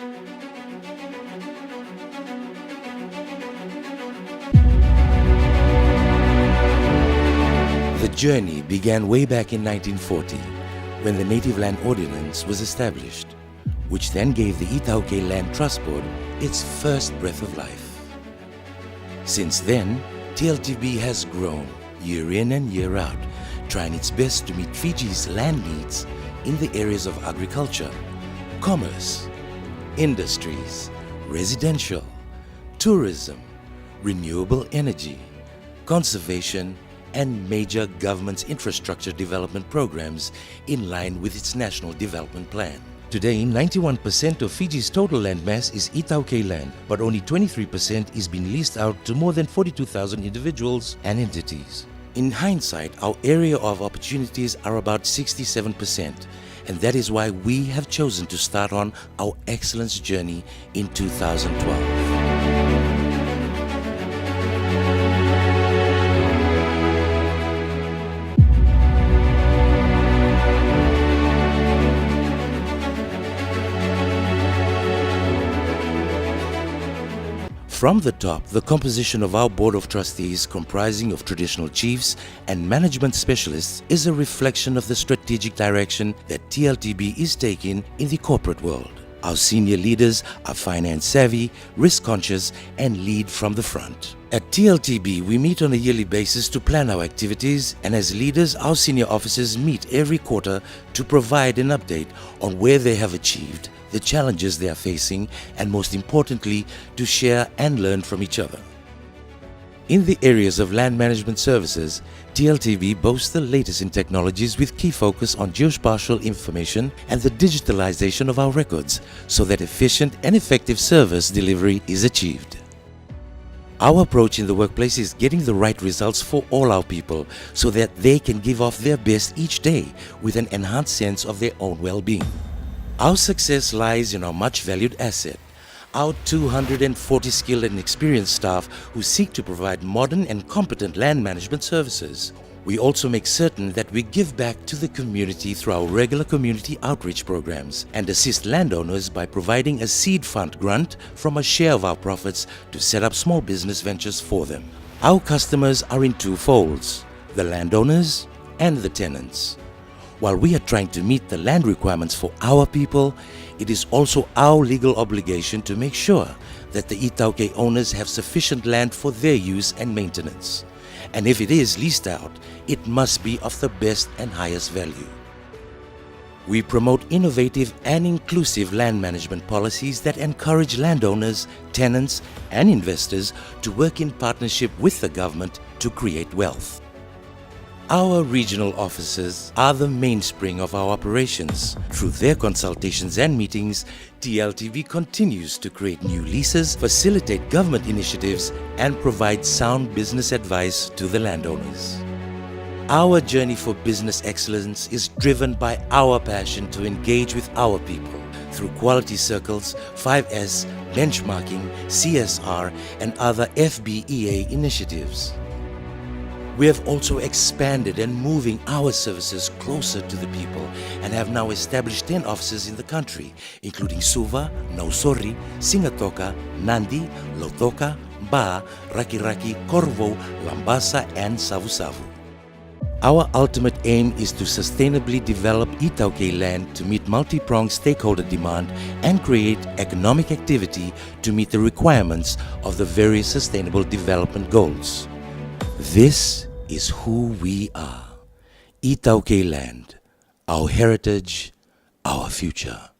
The journey began way back in 1940 when the Native Land Ordinance was established, which then gave the Itauke Land Trust Board its first breath of life. Since then, TLTB has grown year in and year out, trying its best to meet Fiji's land needs in the areas of agriculture, commerce, industries, residential, tourism, renewable energy, conservation, and major government's infrastructure development programs in line with its National Development Plan. Today, 91% of Fiji's total land mass is Itauke land, but only 23% is being leased out to more than 42,000 individuals and entities. In hindsight, our area of opportunities are about 67%, and that is why we have chosen to start on our excellence journey in 2012. From the top, the composition of our Board of Trustees, comprising of traditional chiefs and management specialists, is a reflection of the strategic direction that TLTB is taking in the corporate world. Our senior leaders are finance savvy, risk conscious, and lead from the front. At TLTB, we meet on a yearly basis to plan our activities, and as leaders, our senior officers meet every quarter to provide an update on where they have achieved, the challenges they are facing, and most importantly, to share and learn from each other. In the areas of land management services, TLTB boasts the latest in technologies with key focus on geospatial information and the digitalization of our records so that efficient and effective service delivery is achieved. Our approach in the workplace is getting the right results for all our people so that they can give off their best each day with an enhanced sense of their own well-being. Our success lies in our much valued asset, our 240 skilled and experienced staff who seek to provide modern and competent land management services. We also make certain that we give back to the community through our regular community outreach programs and assist landowners by providing a seed fund grant from a share of our profits to set up small business ventures for them. Our customers are in two folds, the landowners and the tenants. While we are trying to meet the land requirements for our people, it is also our legal obligation to make sure that the Itauke owners have sufficient land for their use and maintenance. And if it is leased out, it must be of the best and highest value. We promote innovative and inclusive land management policies that encourage landowners, tenants, and investors to work in partnership with the government to create wealth. Our regional officers are the mainspring of our operations. Through their consultations and meetings, TLTB continues to create new leases, facilitate government initiatives, and provide sound business advice to the landowners. Our journey for business excellence is driven by our passion to engage with our people through quality circles, 5S, benchmarking, CSR, and other FBEA initiatives. We have also expanded and moving our services closer to the people and have now established 10 offices in the country, including Suva, Nausori, Singatoka, Nandi, Lautoka, Ba, Rakiraki, Corvo, Lambasa, and Savu-Savu. Our ultimate aim is to sustainably develop Itauke land to meet multi-pronged stakeholder demand and create economic activity to meet the requirements of the various sustainable development goals. This is who we are. Itauke land, our heritage, our future.